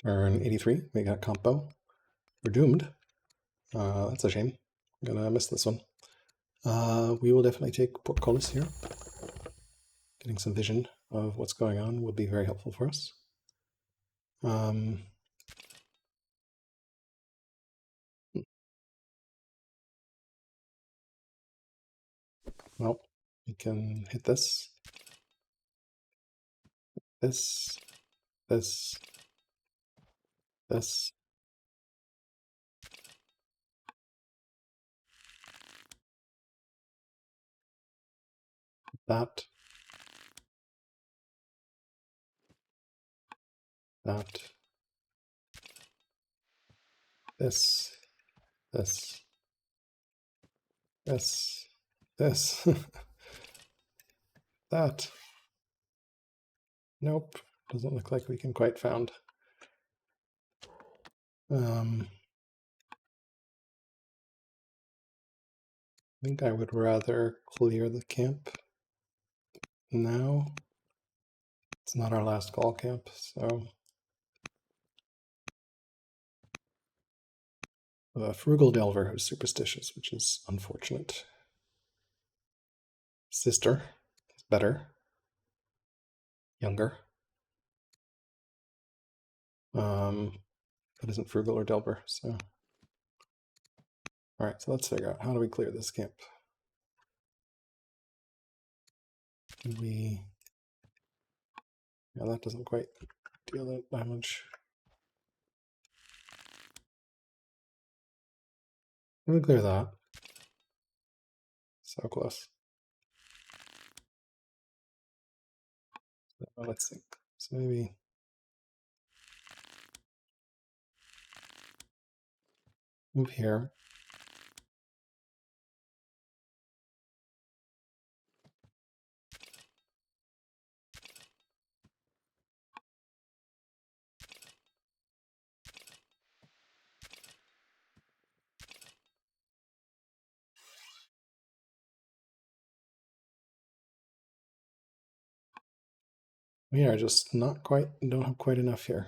Turn 83, we got combo. We're doomed. That's a shame. I'm gonna miss this one. We will definitely take portcullis here. Getting some vision of what's going on would be very helpful for us. Well, we can hit this, this, this, this. That, that, this, this, this, this, that. Nope, doesn't look like we can quite found. I think I would rather clear the camp now. It's not our last call camp, so a frugal delver who's superstitious, which is unfortunate. Sister is better, younger, but isn't frugal or delver. So, all right. So let's figure out how do we clear this camp. Can we? Yeah, that doesn't quite deal that damage. Can we clear that? So close. So let's think. So maybe move here. We are just not quite, don't have quite enough here.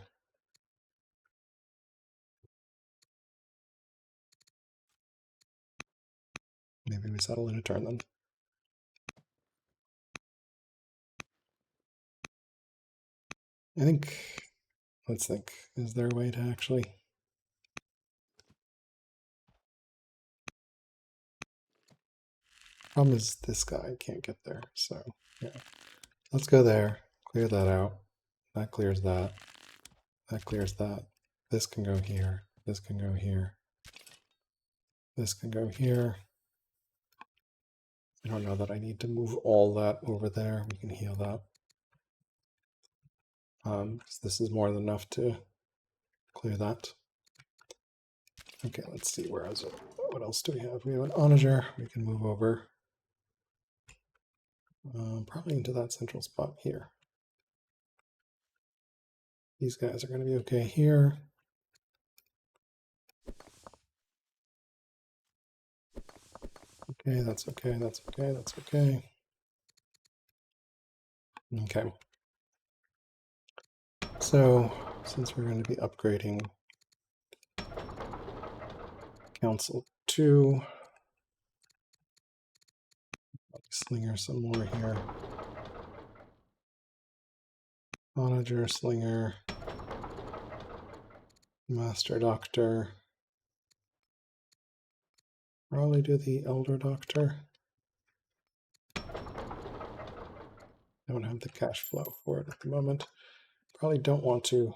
Maybe we settle in a turn then. I think, let's think, is there a way to actually? Problem is this guy can't get there, so yeah. Let's go there, clear that out. That clears that. That clears that. This can go here. This can go here. This can go here. I don't know that I need to move all that over there. We can heal that. This is more than enough to clear that. Okay, let's see, where is it? What else do we have? We have an onager. We can move over. Probably into that central spot here. These guys are going to be okay here. Okay, that's okay, that's okay, that's okay. Okay. So, since we're going to be upgrading Council 2, Slinger some more here. Onager, Slinger, Master Doctor. Probably do the Elder Doctor. Don't have the cash flow for it at the moment. Probably don't want to.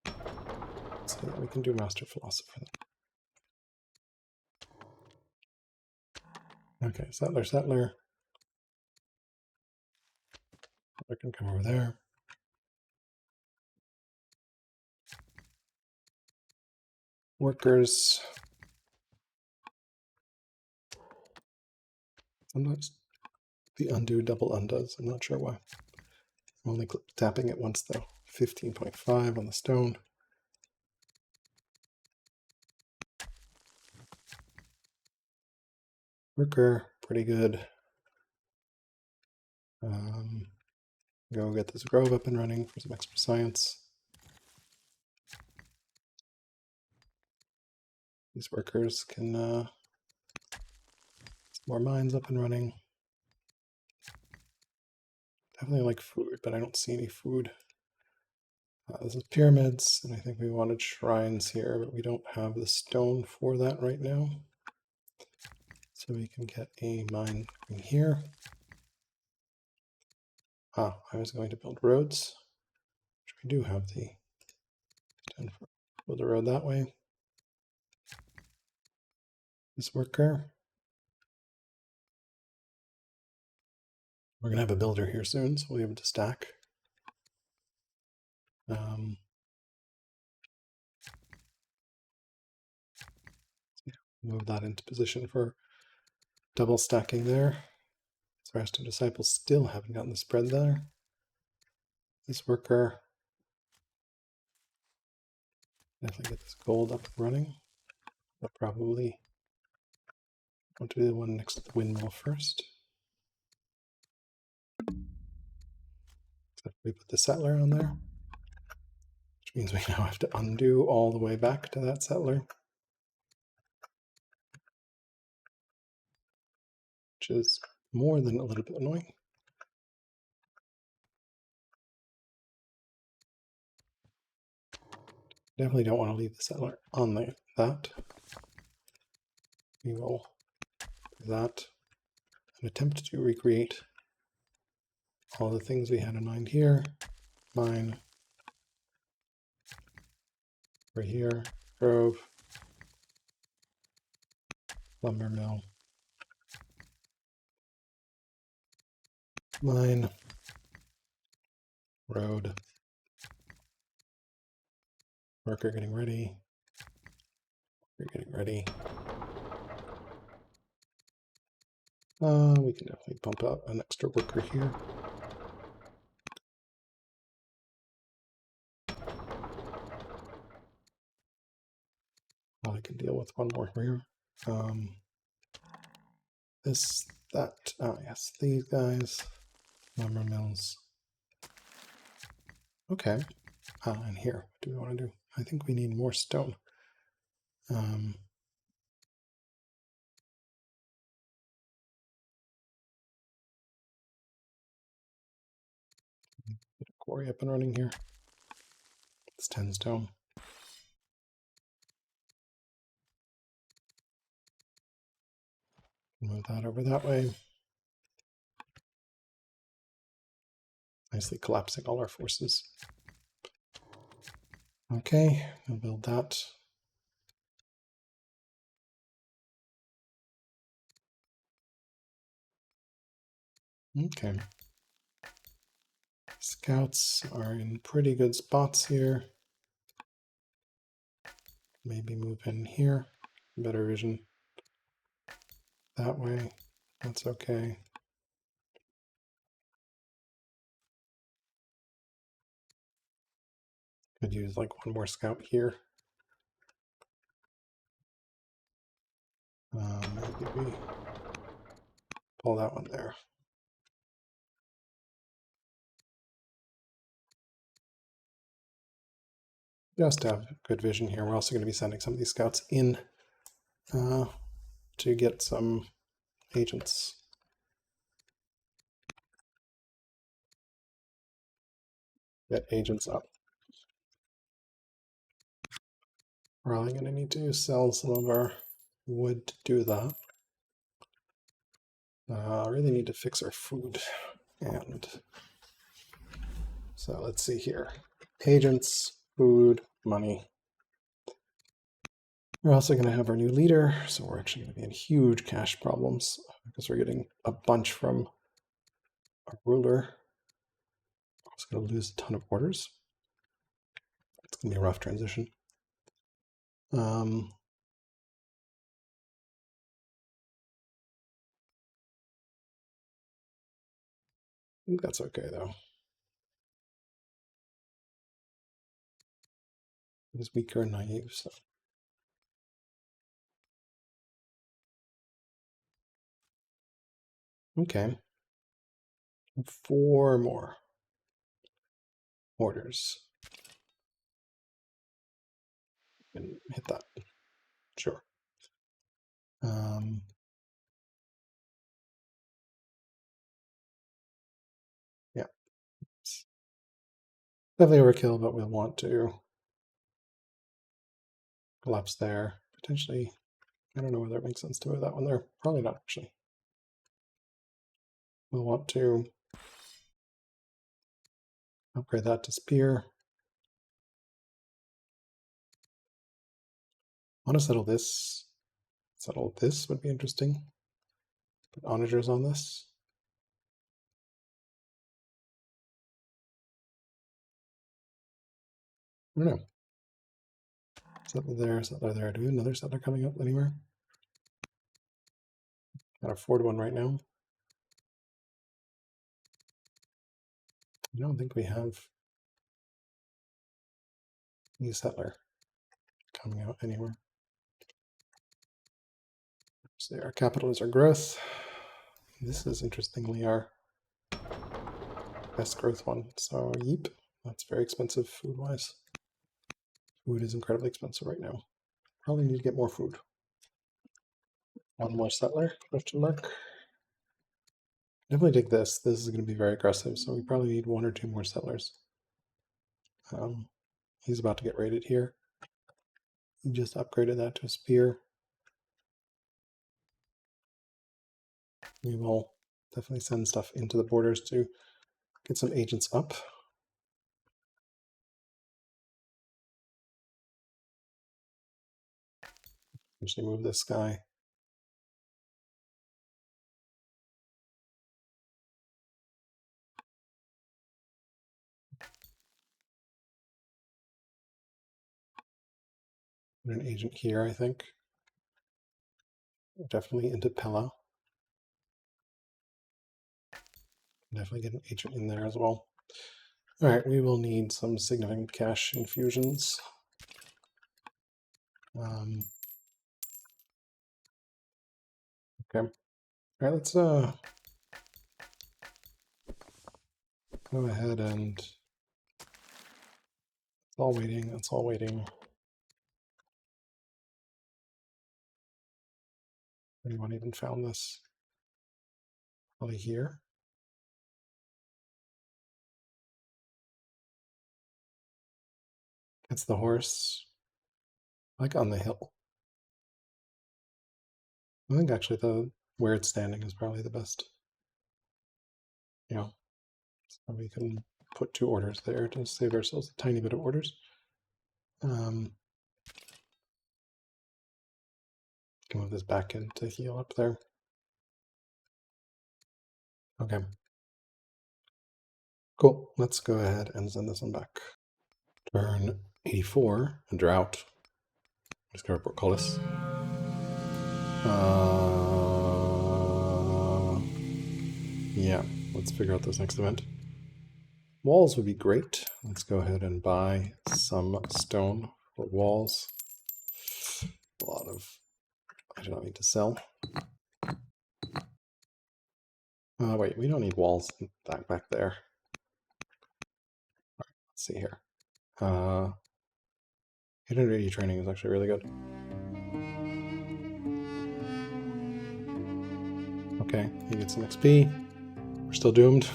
So yeah, we can do Master Philosopher then. Okay, Settler, Settler. I can come over there. Workers. Sometimes the undo double undoes. I'm not sure why. I'm only tapping it once though. 15.5 on the stone. Worker, pretty good. Go get this grove up and running for some extra science. These workers can get some more mines up and running. Definitely like food, but I don't see any food. This is pyramids, and I think we wanted shrines here, but we don't have the stone for that right now. So we can get a mine in here. I was going to build roads, which we do have the stone for. Build a road that way. This worker. We're going to have a builder here soon, so we'll be able to stack. Move that into position for double stacking there. The rest of disciples still haven't gotten the spread there. This worker. Definitely get this gold up and running. But probably want to do the one next to the windmill first. So we put the settler on there, which means we now have to undo all the way back to that settler, which is more than a little bit annoying. Definitely don't want to leave the settler on that. We will do that and attempt to recreate all the things we had in mind here. Mine, over here, grove, lumber mill, mine, road, worker getting ready, we're getting ready. We can definitely bump out an extra worker here. I can deal with one more here. This, that, yes, these guys, lumber mills. Okay, and here, what do we want to do? I think we need more stone. Get a quarry up and running here. It's 10 stone. Move that over that way. Nicely collapsing all our forces. Okay, we'll build that. Okay. Scouts are in pretty good spots here. Maybe move in here. Better vision that way. That's okay. Could use like one more scout here. Maybe we pull that one there. Just to have good vision here. We're also going to be sending some of these scouts in to get some agents. Get agents up. We're probably going to need to sell some of our wood to do that. Really need to fix our food. And so let's see here. Agents, food, money. We're also going to have our new leader, so we're actually going to be in huge cash problems because we're getting a bunch from our ruler. We're also going to lose a ton of orders. It's going to be a rough transition. I think that's okay though. He's weaker and naive, so. Okay. 4 more. orders. And hit that. Sure. Yeah. It's definitely overkill, but we'll want to collapse there. Potentially, I don't know whether it makes sense to move that one there. Probably not, actually. We'll want to upgrade that to spear. I want to settle this. Settle this would be interesting. Put onagers on this. I don't know. Settler there, settler there. Do we have another settler coming up anywhere? Can't afford one right now. I don't think we have a settler coming out anywhere. So our capital is our growth. This is interestingly our best growth one. So yeep, that's very expensive food-wise. Food is incredibly expensive right now. Probably need to get more food. One more settler, question mark. Definitely take this. This is going to be very aggressive, so we probably need one or two more settlers. He's about to get raided here. He just upgraded that to a spear. We will definitely send stuff into the borders to get some agents up. Actually move this guy. Put an agent here, I think. Definitely into Pella. Definitely get an agent in there as well. All right, we will need some significant cash infusions. Okay. All right, let's go ahead and it's all waiting. It's all waiting. Anyone even found this? Probably here. It's the horse, like on the hill. I think actually the where it's standing is probably the best. Yeah, so we can put two orders there to save ourselves a tiny bit of orders. Can move this back in to heal up there. Okay. Cool. Let's go ahead and send this one back. Turn 84, a drought. Just gonna call this. Yeah, let's figure out this next event. Walls would be great. Let's go ahead and buy some stone for walls. A lot of, I do not need to sell. Wait, we don't need walls back there. All right, let's see here. 880 training is actually really good. Okay, you get some XP. We're still doomed.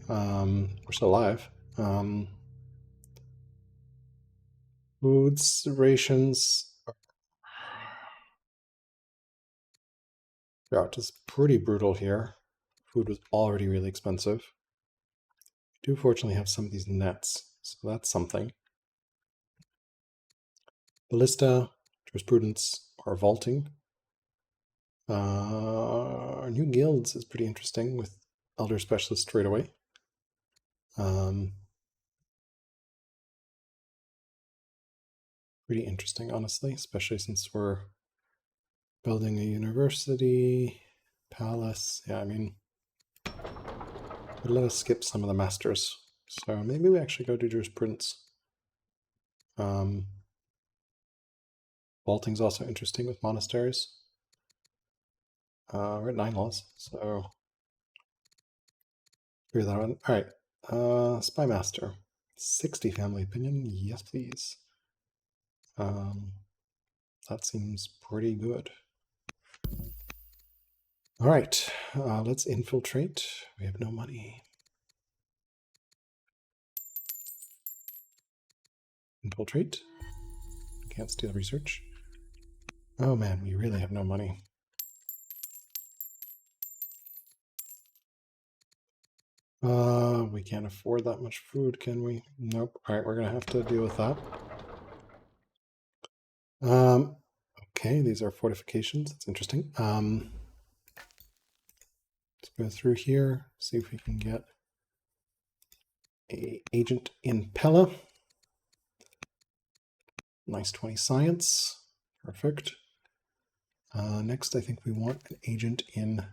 We're still alive. Food rations. Drought is pretty brutal here. Food was already really expensive. We do fortunately have some of these nets, so that's something. Ballista, jurisprudence, or vaulting. Our new guilds is pretty interesting with Elder Specialist straight away. Pretty interesting, honestly, especially since we're building a university, palace. Yeah, I mean, let us skip some of the masters. So maybe we actually go to jurisprudence. Vaulting's also interesting with monasteries. We're at 9 laws, so figure that one. All right, spy master. 60 family opinion. Yes, please. That seems pretty good. All right, let's infiltrate. We have no money. Infiltrate. Can't steal research. Oh man, we really have no money. We can't afford that much food, can we? Nope. All right, we're gonna have to deal with that. Okay, these are fortifications. That's interesting. Let's go through here, see if we can get a agent in Pella. Nice 20 science. Perfect. Next, I think we want an agent in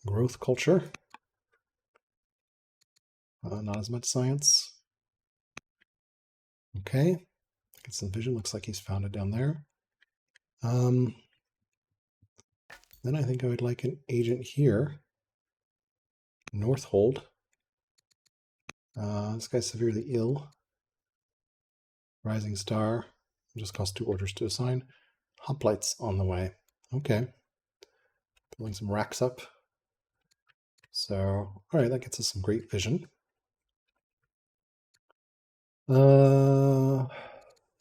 growth culture. Not as much science. Okay. Get some vision. Looks like he's found it down there. Then I think I would like an agent here. Northhold. This guy's severely ill. Rising star. Just cost 2 orders to assign. Hoplites on the way. Okay. Pulling some racks up. So, all right, that gets us some great vision.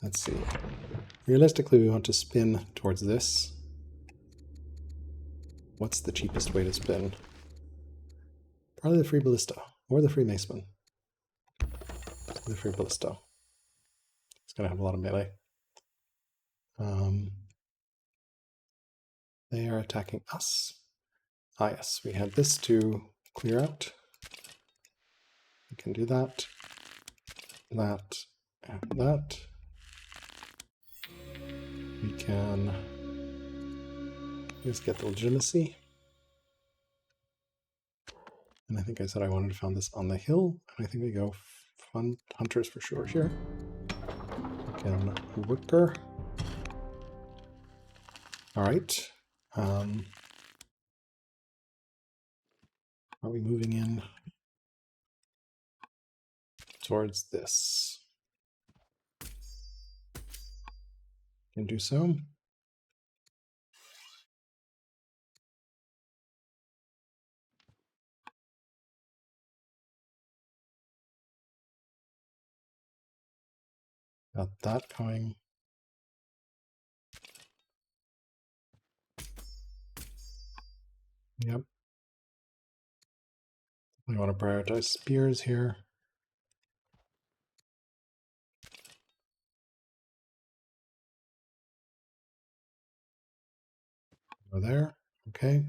Let's see. Realistically, we want to spin towards this. What's the cheapest way to spin? Probably the free ballista or the free maceman. The free ballista. It's going to have a lot of melee. They are attacking us. Ah, yes, we have this to clear out. We can do that, that, and that. We can just get the legitimacy. And I think I said I wanted to found this on the hill. And I think we go fun hunters for sure here. We can worker. All right. Are we moving in towards this? Can do so. Got that going. Yep. We want to prioritize spears here. Go there. Okay.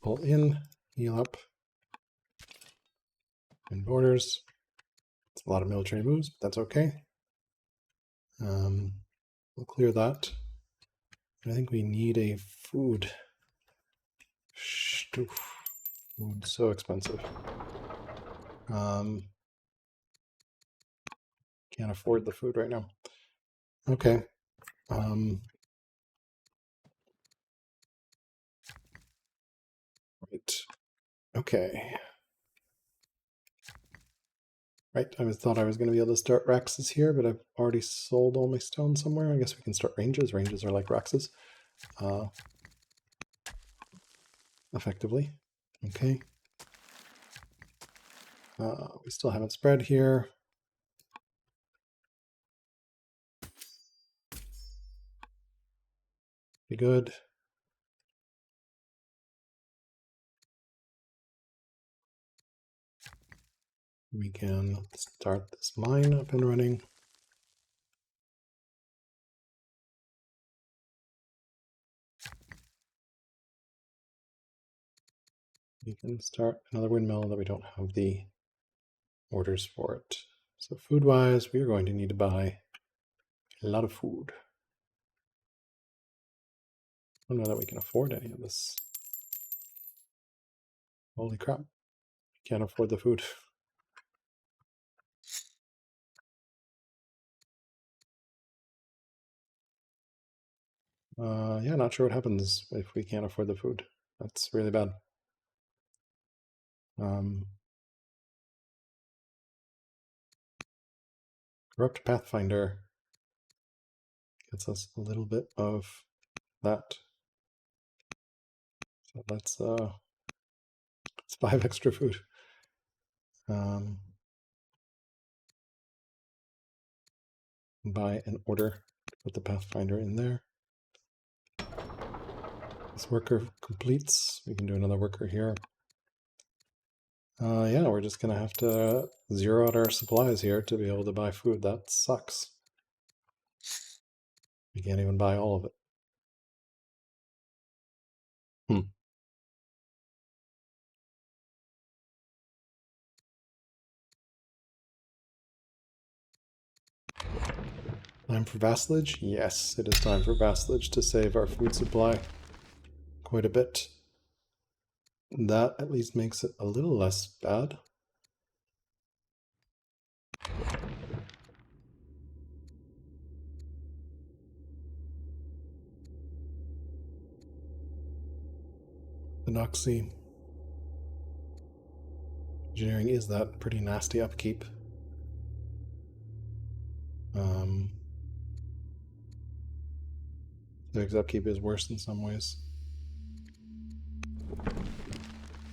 Pull in, heal up, and borders. It's a lot of military moves, but that's okay. We'll clear that. I think we need a food. Food's so expensive. Can't afford the food right now. Okay. Right. Okay. Right, I thought I was going to be able to start Raxes here, but I've already sold all my stone somewhere. I guess we can start ranges. Ranges are like Raxes. Effectively. Okay. We still haven't spread here. Be good. We can start this mine up and running. We can start another windmill that we don't have the orders for it. So food-wise, we are going to need to buy a lot of food. I don't know that we can afford any of this. Holy crap. We can't afford the food. Yeah, not sure what happens if we can't afford the food. That's really bad. Corrupt Pathfinder gets us a little bit of that. So let's 5 extra food. Buy an order. Put the Pathfinder in there. This worker completes. We can do another worker here. Yeah, we're just gonna have to zero out our supplies here to be able to buy food. That sucks. We can't even buy all of it. Time for vassalage? Yes, it is time for vassalage to save our food supply quite a bit. That at least makes it a little less bad. Phenoxy. Engineering is that pretty nasty upkeep. Civics upkeep is worse in some ways.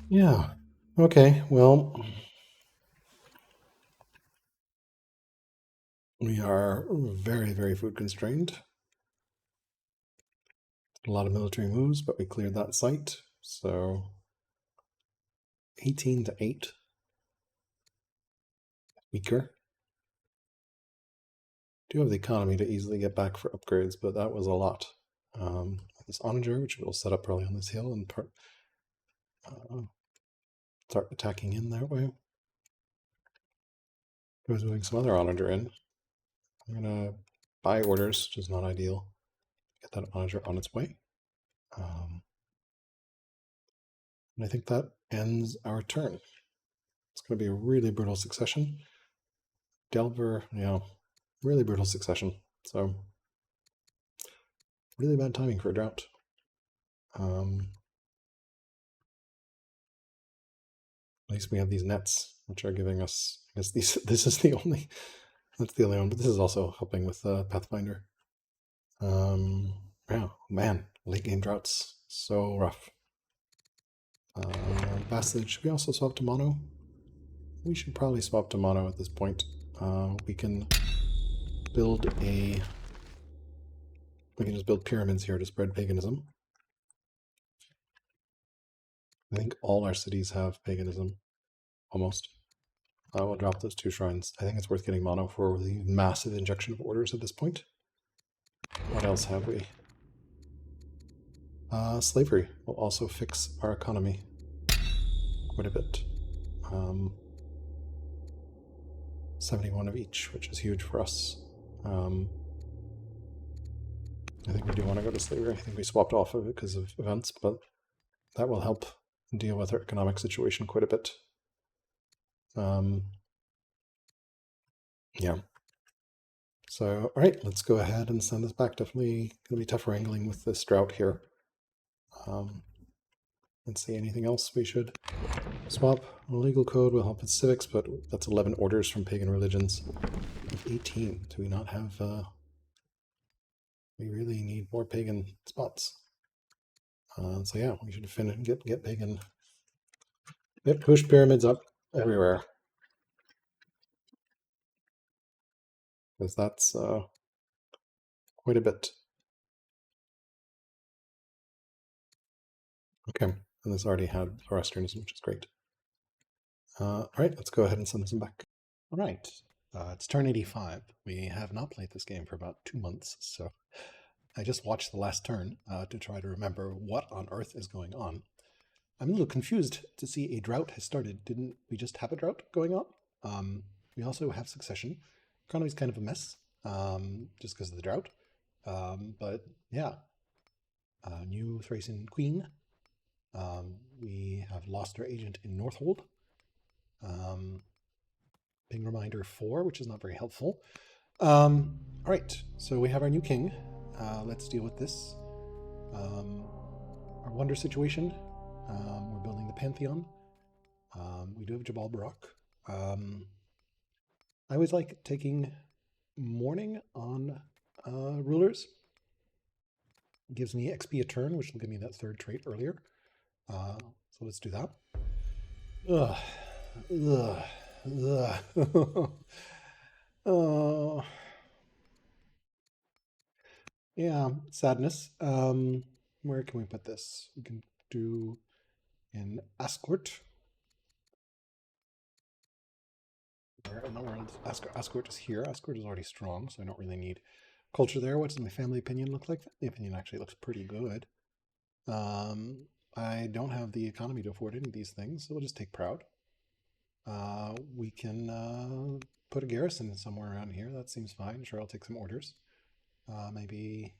Yeah. Okay, well, we are very, very food constrained. A lot of military moves, but we cleared that site. So 18 to 8. Weaker. Do have the economy to easily get back for upgrades, but that was a lot. This onager, which we'll set up probably on this hill and start attacking in that way. I was moving some other onager in. I'm gonna buy orders, which is not ideal. Get that onager on its way. And I think that ends our turn. It's going to be a really brutal succession. Delver, yeah, really brutal succession. So, really bad timing for a drought. At least we have these nets, which are giving us, I guess these, this is the only, that's the only one, but this is also helping with Pathfinder. Yeah, man, late game droughts, so rough. Vassalage, should we also swap to mono? We should probably swap to mono at this point. We can build a... We can just build pyramids here to spread paganism. I think all our cities have paganism, almost. I will drop those 2 shrines. I think it's worth getting mono for the massive injection of orders at this point. What else have we? Slavery will also fix our economy quite a bit. 71 of each, which is huge for us. I think we do want to go to slavery. I think we swapped off of it because of events, but that will help deal with our economic situation quite a bit. Yeah. So, all right, let's go ahead and send this back. Definitely going to be tough wrangling with this drought here. Let's see, anything else we should swap? Legal code will help with civics, but that's 11 orders from pagan religions. 18. Do we not have... we really need more pagan spots. So yeah, we should get pagan... push pyramids up everywhere. Because that's quite a bit. Okay, and this already had Zoroastrianism, which is great. All right, let's go ahead and send this back. All right, it's turn 85. We have not played this game for about 2 months, so I just watched the last turn to try to remember what on earth is going on. I'm a little confused to see a drought has started. Didn't we just have a drought going on? We also have succession. Economy's kind of a mess, just because of the drought. But yeah, new Thracian queen. We have lost our agent in Northhold. Ping reminder 4, which is not very helpful. All right, so we have our new king. Let's deal with this. Our wonder situation. We're building the Pantheon. We do have Jabal Barak. I always like taking Mourning on rulers. It gives me XP a turn, which will give me that third trait earlier. So let's do that. Ugh. Ugh. Ugh. Oh. Yeah, sadness. Where can we put this? We can do in Ascort. Where in the world? Ascort is here. Ascort is already strong, so I don't really need culture there. What does my family opinion look like? The opinion actually looks pretty good. I don't have the economy to afford any of these things, so we'll just take proud. We can put a garrison somewhere around here. That seems fine. Sure, I'll take some orders. Maybe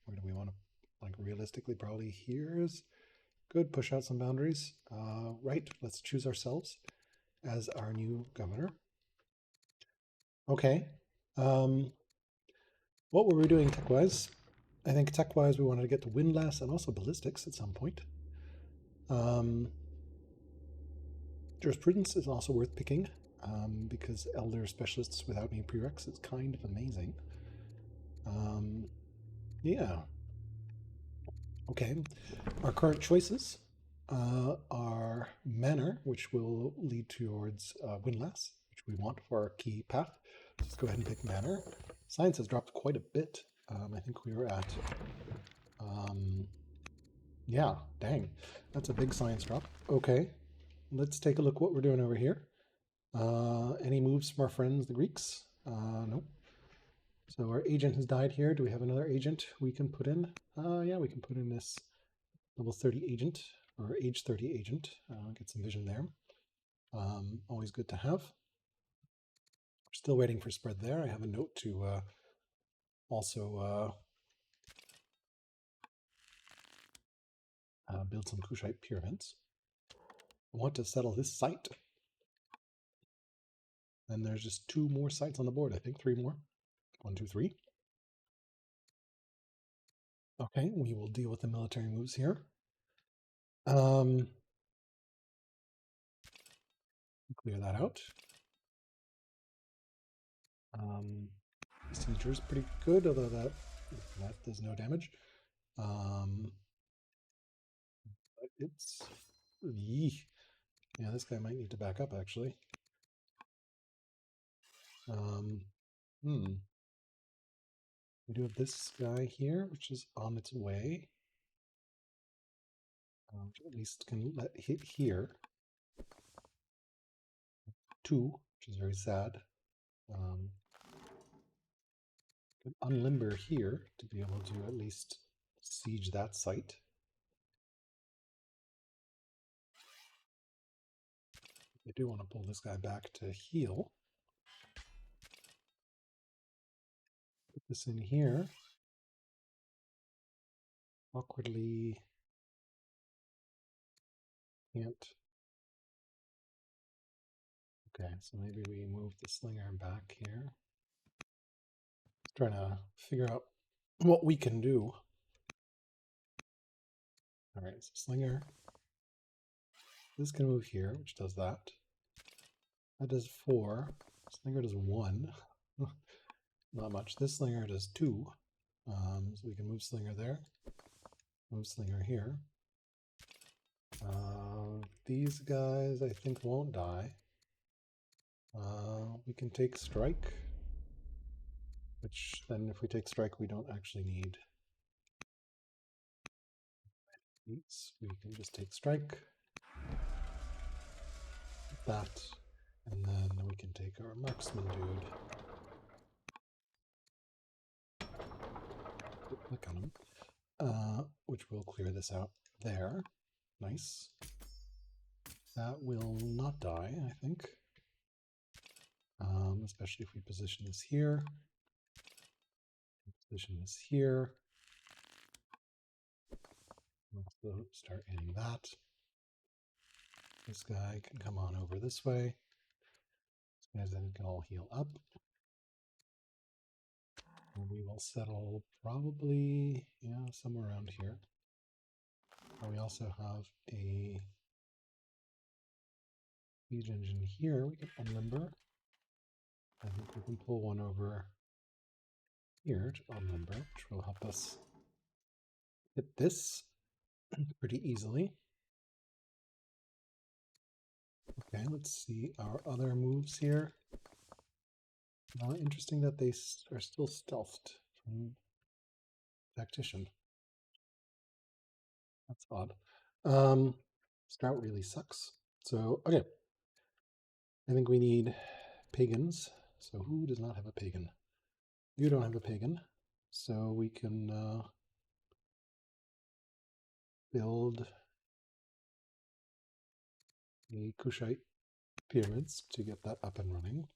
where do we want to? Like realistically, probably here is good. Push out some boundaries. Right. Let's choose ourselves as our new governor. Okay. What were we doing tech-wise? I think tech-wise we wanted to get to windlass and also ballistics at some point. Jurisprudence is also worth picking because elder specialists without any prereqs is kind of amazing. Yeah. Okay. Our current choices are manor, which will lead towards windlass, which we want for our key path. Let's go ahead and pick manor. Science has dropped quite a bit. I think we were at yeah, dang. That's a big science drop. Okay, let's take a look what we're doing over here. Any moves from our friends, the Greeks? Nope. So our agent has died here. Do we have another agent we can put in? Yeah, we can put in this level 30 agent, or age 30 agent. Get some vision there. Always good to have. We're still waiting for spread there. I have a note to also build some Kushite pyramids. I want to settle this site. And there's just 2 more sites on the board, I think 3 more. 1, 2, 3. Okay, we will deal with the military moves here. Clear that out. Signature is pretty good, although that does no damage. But it's... Yeah, this guy might need to back up, actually. We do have this guy here, which is on its way. At least can let hit here. 2, which is very sad. Can unlimber here to be able to at least siege that site. I do want to pull this guy back to heal. Put this in here. Awkwardly can't. Okay, so maybe we move the slinger back here. Trying to figure out what we can do. All right, so slinger. This can move here, which does that. That does 4. Slinger does 1. Not much. This slinger does 2. So we can move slinger there. Move slinger here. These guys I think won't die. We can take strike, which then if we take strike we don't actually need these. We can just take strike, that, and then we can take our marksman dude. Click on him, which will clear this out there. Nice. That will not die, I think. Especially if we position this here. Position this here. Also start hitting that. This guy can come on over this way. These guys then can all heal up. We will settle probably, yeah, somewhere around here. We also have a siege engine here. We can unlimber. I think we can pull one over here to unlimber, which will help us hit this pretty easily. Okay, let's see our other moves here. Interesting that they are still stealthed from Tactician. That's odd. Scout really sucks. So, okay. I think we need pagans. So who does not have a pagan? You don't have a pagan. So we can build a Kushite pyramids to get that up and running.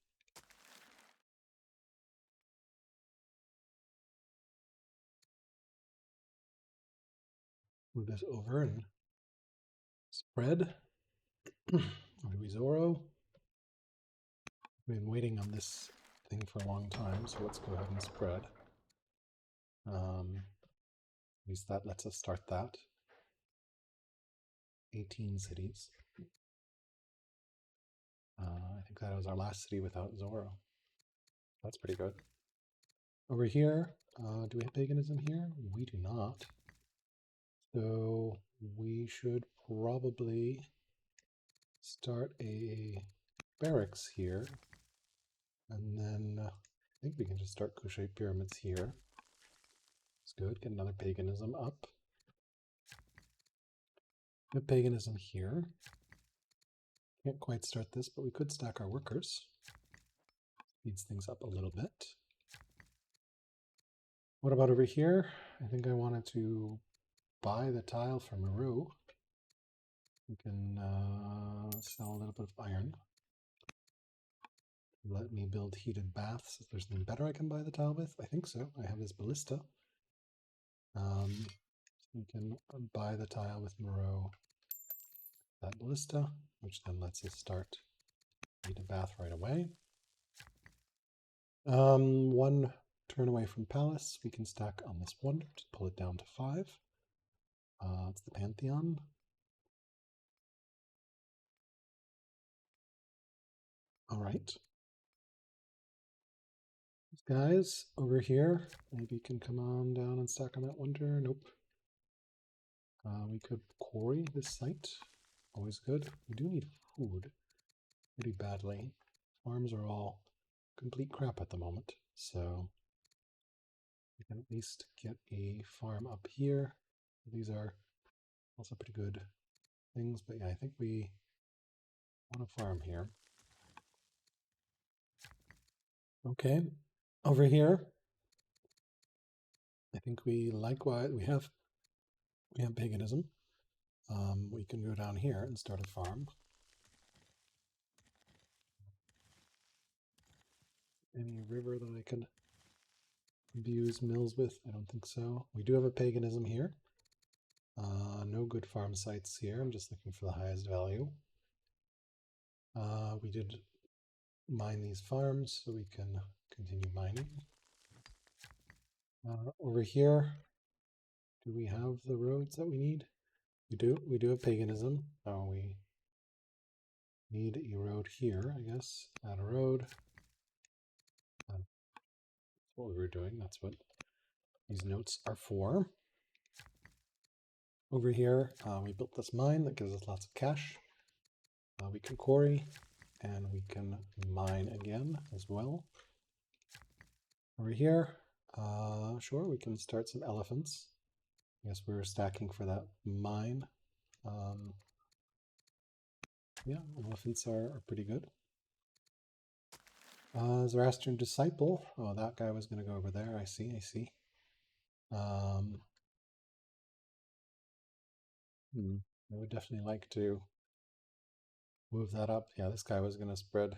Move this over and spread. Or do we Zorro? We've been waiting on this thing for a long time, so let's go ahead and spread. At least that lets us start that. 18 cities. I think that was our last city without Zorro. That's pretty good. Over here, do we have paganism here? We do not. So we should probably start a barracks here. And then I think we can just start Kushite pyramids here. It's good. Get another paganism up. Get paganism here. Can't quite start this, but we could stack our workers. Speeds things up a little bit. What about over here? I think I wanted to buy the tile from Maru. We can sell a little bit of iron. Let me build heated baths. If there's something better I can buy the tile with, I think so. I have this ballista. We can buy the tile with Moreau, that ballista, which then lets us start heated bath right away. One turn away from palace. We can stack on this one to pull it down to 5. It's the Pantheon. All right. These guys over here, maybe can come on down and stack on that one turn. Nope. We could quarry this site. Always good. We do need food pretty badly. Farms are all complete crap at the moment, so we can at least get a farm up here. These are also pretty good things, but yeah, I think we want a farm here. Okay, over here, I think we likewise we have paganism. We can go down here and start a farm. Any river that I can abuse mills with? I don't think so. We do have a paganism here. No good farm sites here. I'm just looking for the highest value. We did mine these farms, so we can continue mining. Over here, do we have the roads that we need? We do. We do have paganism. We need a road here, I guess. Add a road. That's what we were doing. That's what these notes are for. Over here, we built this mine that gives us lots of cash. We can quarry, and we can mine again as well. Over here, sure, we can start some elephants. I guess we were stacking for that mine. Yeah, elephants are pretty good. Zoroastrian Disciple. Oh, that guy was going to go over there. I see. I would definitely like to move that up. Yeah, this guy was going to spread.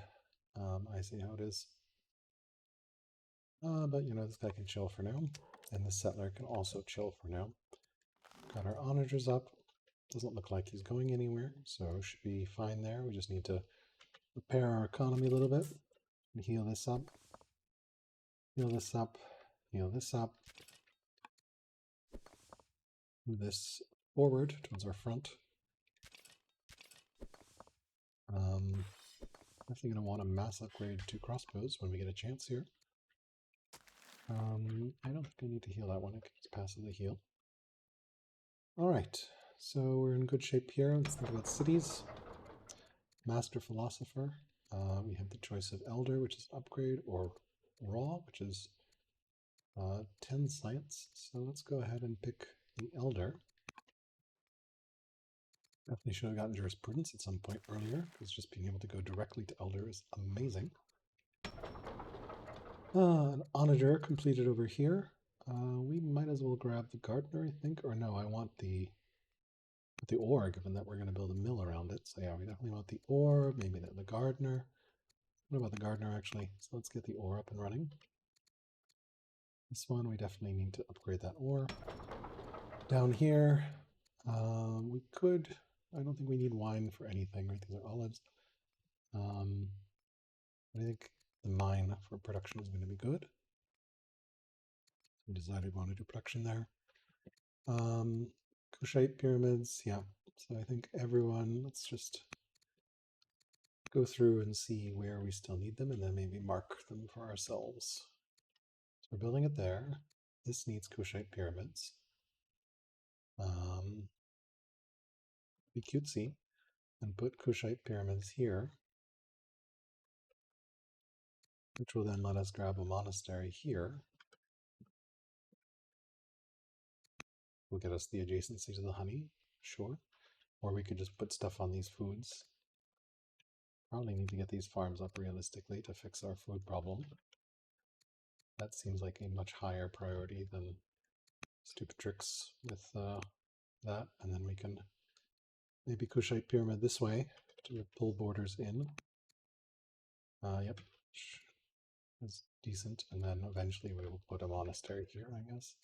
I see how it is. But, you know, this guy can chill for now. And the settler can also chill for now. Got our onagers up. Doesn't look like he's going anywhere, so should be fine there. We just need to repair our economy a little bit and heal this up. Heal this up. Heal this up. Move this forward towards our front. Definitely going to want a mass upgrade to crossbows when we get a chance here. I don't think I need to heal that one. I can just passively heal. Alright, so we're in good shape here. Let's think about cities. Master Philosopher. We have the choice of Elder, which is upgrade, or Raw, which is 10 science. So let's go ahead and pick the Elder. Definitely should have gotten Jurisprudence at some point earlier, because just being able to go directly to Elder is amazing. An Onager completed over here. We might as well grab the Gardener, I think. Or no, I want the ore, given that we're going to build a mill around it. So yeah, we definitely want the ore, maybe the Gardener. What about the Gardener, actually? So let's get the ore up and running. This one, we definitely need to upgrade that ore. Down here, we could... I don't think we need wine for anything, right? These are olives. I think the mine for production is going to be good. We decided we want to do production there. Kushite pyramids, yeah. So I think everyone, let's just go through and see where we still need them and then maybe mark them for ourselves. So we're building it there. This needs Kushite pyramids. Be cutesy and put Kushite pyramids here, which will then let us grab a monastery here. Will get us the adjacency to the honey, sure. Or we could just put stuff on these foods. Probably need to get these farms up realistically to fix our food problem. That seems like a much higher priority than stupid tricks with that. And then we can maybe Kushite pyramid this way to pull borders in. Yep, that's decent. And then eventually we will put a monastery here, I guess.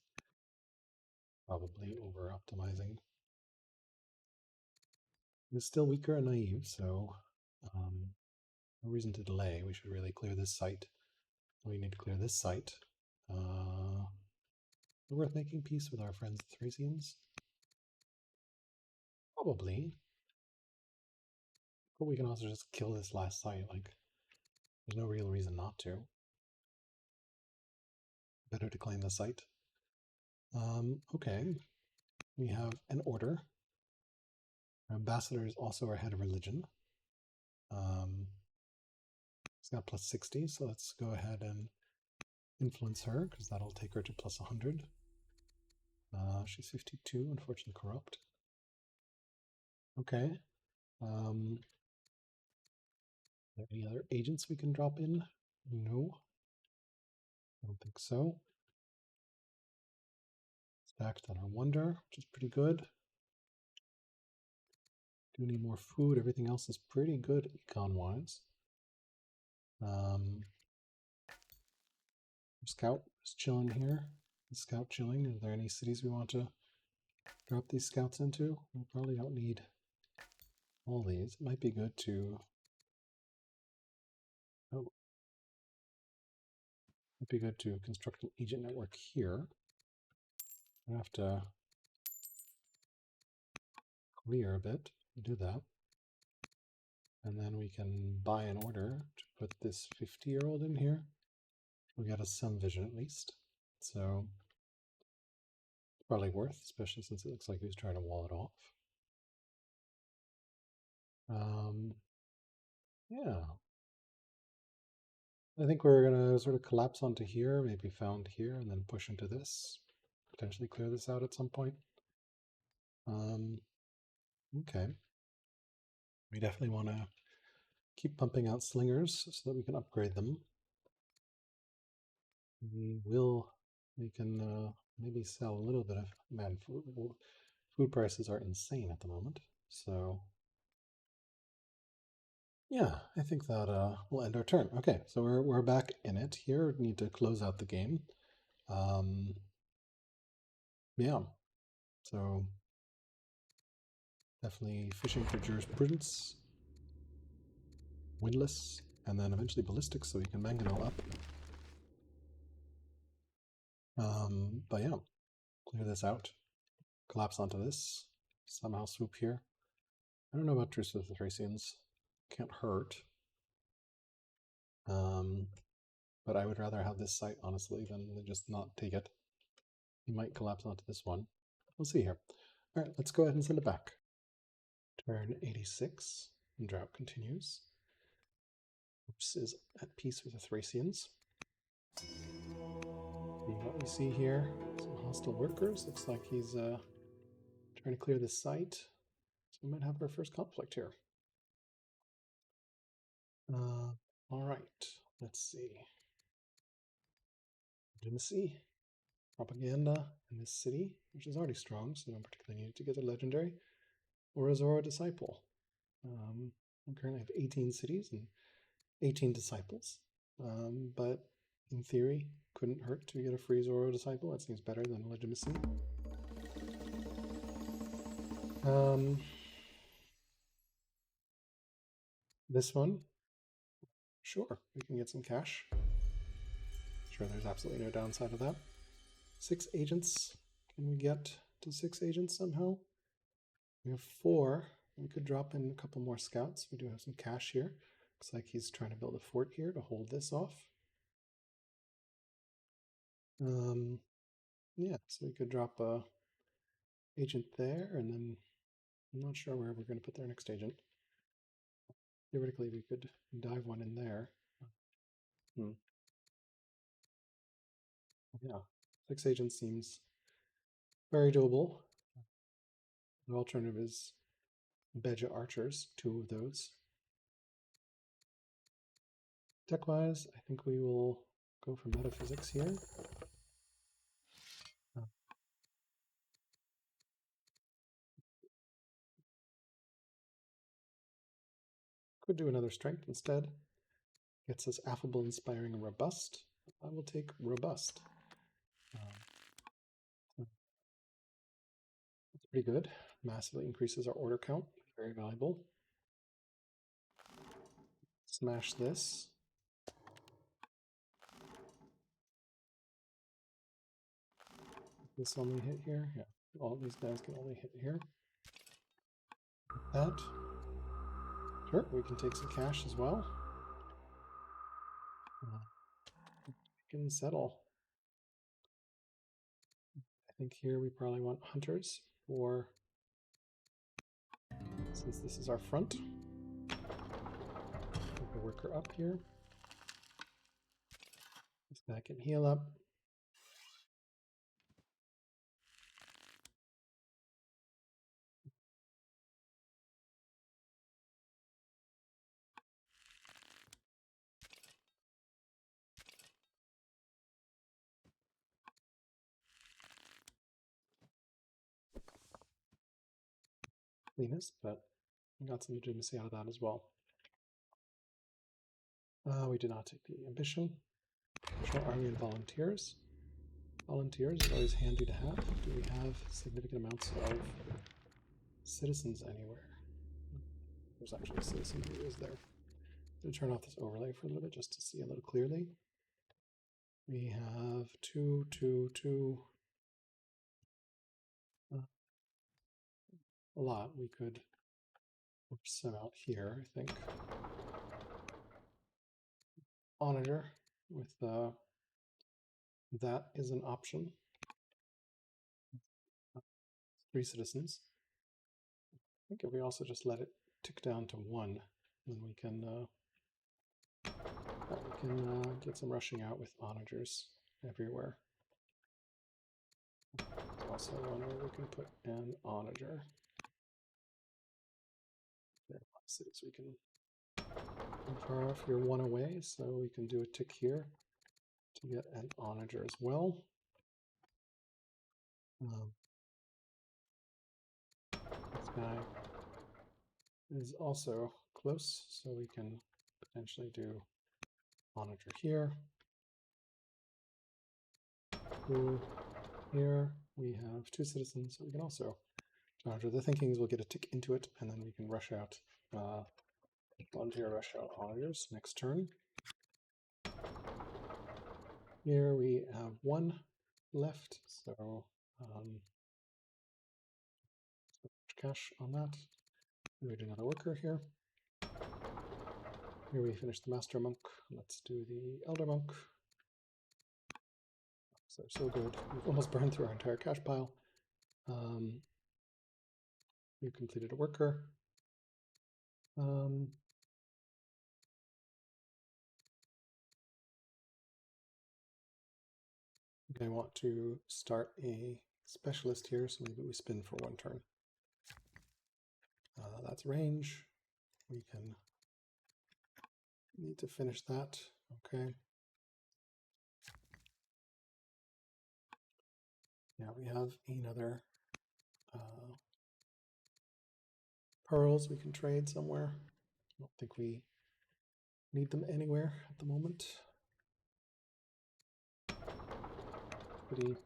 Probably over optimizing. It's still weaker and naive, so no reason to delay. We should really clear this site. We need to clear this site. Worth making peace with our friends the Thracians? Probably. But we can also just kill this last site. Like, there's no real reason not to. Better to claim the site. Okay. We have an order. Our ambassador is also our head of religion. It's got plus 60, so let's go ahead and influence her, because that'll take her to plus 100. She's 52, unfortunately corrupt. Okay. Are there any other agents we can drop in? No. I don't think so. Stacked on our wonder, which is pretty good. Do need more food. Everything else is pretty good econ-wise. Scout is chilling here. Scout chilling. Are there any cities we want to drop these scouts into? We probably don't need all these. It might be good to... Oh. Might be good to construct an agent network here. I have to clear a bit to do that. And then we can buy an order to put this 50-year-old in here. We got us some vision at least. So probably worth, especially since it looks like he was trying to wall it off. Yeah. I think we're going to sort of collapse onto here, maybe found here, and then push into this. Potentially clear this out at some point. Okay. We definitely want to keep pumping out slingers so that we can upgrade them. We can maybe sell a little bit of, man, food prices are insane at the moment. So yeah, I think that will end our turn. Okay, so we're back in it here. We need to close out the game. Yeah, so definitely fishing for jurisprudence, windless, and then eventually ballistics so we can bang it all up. But yeah, clear this out, collapse onto this, somehow swoop here. I don't know about Truce with the Thracians. Can't hurt. But I would rather have this site, honestly, than just not take it. He might collapse onto this one. We'll see here. All right, let's go ahead and send it back. Turn 86, and drought continues. Moose is at peace with the Thracians. And what we see here, some hostile workers. Looks like he's trying to clear the site. So we might have our first conflict here. All right, let's see. Legitimacy, propaganda in this city, which is already strong, so don't particularly need to get a legendary, or a Zoro disciple. I currently have 18 cities and 18 disciples, but in theory, couldn't hurt to get a free Zoro disciple. That seems better than legitimacy. This one, sure, we can get some cash. Sure, there's absolutely no downside to that. 6 agents. Can we get to 6 agents somehow? We have 4. We could drop in a couple more scouts. We do have some cash here. Looks like he's trying to build a fort here to hold this off. Yeah, so we could drop a agent there, and then I'm not sure where we're going to put their next agent. Theoretically, we could dive one in there. Yeah, 6 agents seems very doable. The alternative is Beja archers, 2 of those. Tech-wise, I think we will go for metaphysics here. Could do another strength instead. Gets us affable, inspiring, and robust. I will take robust. That's pretty good. Massively increases our order count. Very valuable. Smash this. This only hit here? Yeah. All these guys can only hit here. That. Sure, we can take some cash as well. We can settle. I think here we probably want hunters for, since this is our front. Put the worker up here. This guy can heal up. Cleanest, but we got some legitimacy out of that as well. We did not take the ambition. Show army and volunteers. Volunteers is always handy to have. Do we have significant amounts of citizens anywhere? There's actually a citizen who is there. I'm going to turn off this overlay for a little bit just to see a little clearly. We have 2, 2, 2. A lot. We could some out here, I think. Onager with that is an option. 3 citizens. I think if we also just let it tick down to 1, then we can get some rushing out with onagers everywhere. There's also one where we can put an onager. There are a lot of cities we can far off. You're 1 away, so we can do a tick here to get an onager as well. This guy is also close, so we can potentially do onager here. Here we have 2 citizens, so we can also onager. The thinking is we'll get a tick into it, and then we can rush out volunteer rush out onagers next turn. Here we have 1. left, so cash on that. We do another worker here. Here we finish the Master Monk. Let's do the Elder Monk. So good. We've almost burned through our entire cash pile. We completed a worker. I want to start a specialist here, so maybe we spin for one turn. That's range. We can need to finish that. Okay. Now we have another pearls we can trade somewhere. I don't think we need them anywhere at the moment. Pretty.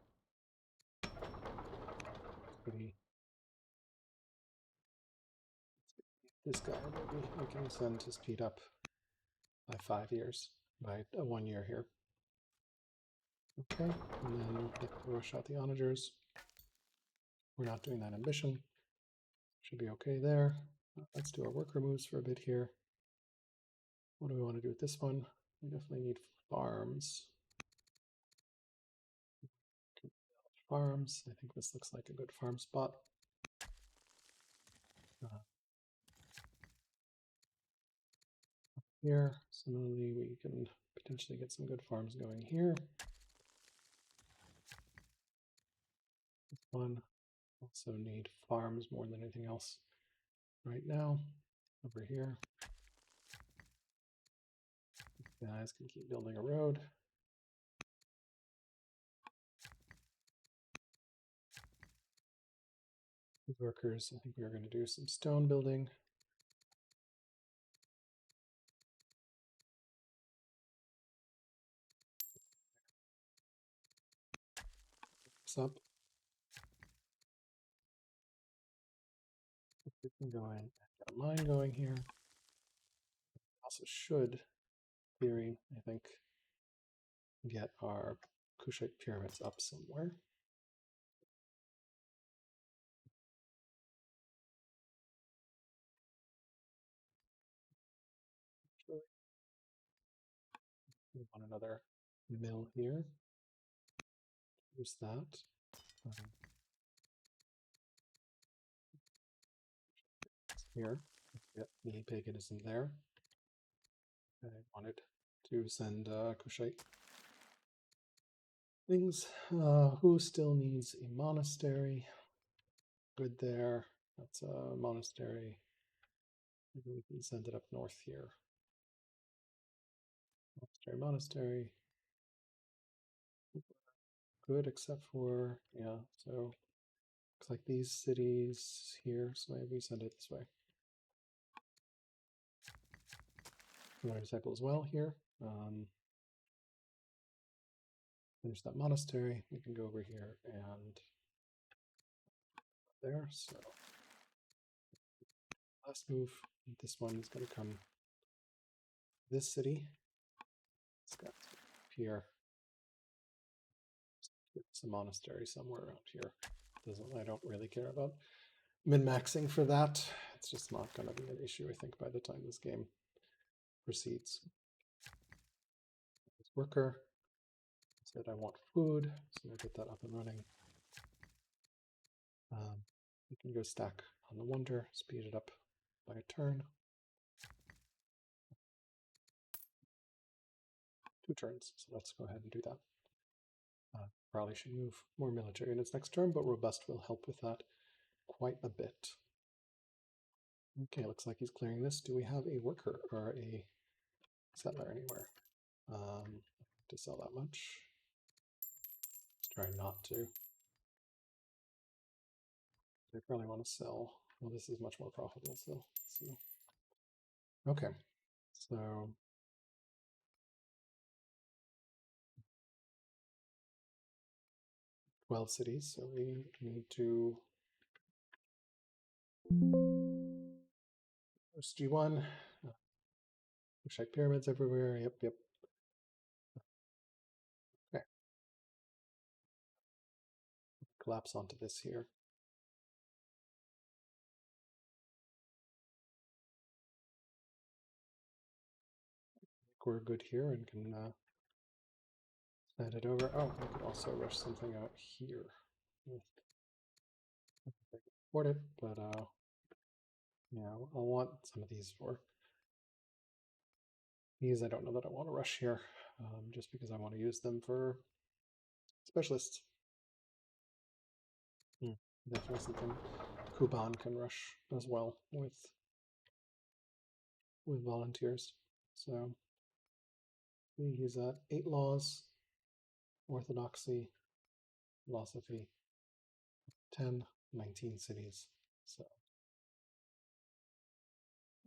This guy, maybe we can send to speed up by 5 years, by 1 year here. Okay, and then we'll rush out the onagers. We're not doing that ambition. Should be okay there. Let's do our worker moves for a bit here. What do we want to do with this one? We definitely need farms. Farms. I think this looks like a good farm spot. Here, similarly, we can potentially get some good farms going here. This one also need farms more than anything else right now. Over here, these guys can keep building a road. These workers, I think we are going to do some stone building. Up. We can go in and get a mine going here. Also should, theory, I think, get our Kushite pyramids up somewhere. We want another mill here. Use that. Here, get the paganism there. I wanted to send Kushite things. Who still needs a monastery? Good there. That's a monastery. Maybe we can send it up north here. Monastery. Good, except for, yeah, so looks like these cities here, so maybe we send it this way. Motorcycle as well here. Finish that monastery. We can go over here and there. So last move. This one is going to come this city. It's got here. It's a monastery somewhere around here. I don't really care about min-maxing for that. It's just not going to be an issue, I think, by the time this game proceeds. This worker said I want food, so I'll get that up and running. We can go stack on the wonder, speed it up by a turn. 2 turns, so let's go ahead and do that. Probably should move more military in its next turn, but robust will help with that quite a bit. Okay, looks like he's clearing this. Do we have a worker or a settler anywhere to sell that much? Let's try not to. They probably want to sell. Well, this is much more profitable still. So, okay, so 12 cities, so we need to moose-g1, check pyramids everywhere. Yep. Okay. collapse onto this here. We're good here and can send it over. Oh, I could also rush something out here. Afford it, but yeah, I'll want some of these for these. I don't know that I want to rush here, just because I want to use them for specialists. Definitely something Kuban can rush as well with volunteers. So he's at 8 laws, orthodoxy, philosophy, 10, 19 cities. So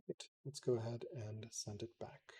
right, let's go ahead and send it back.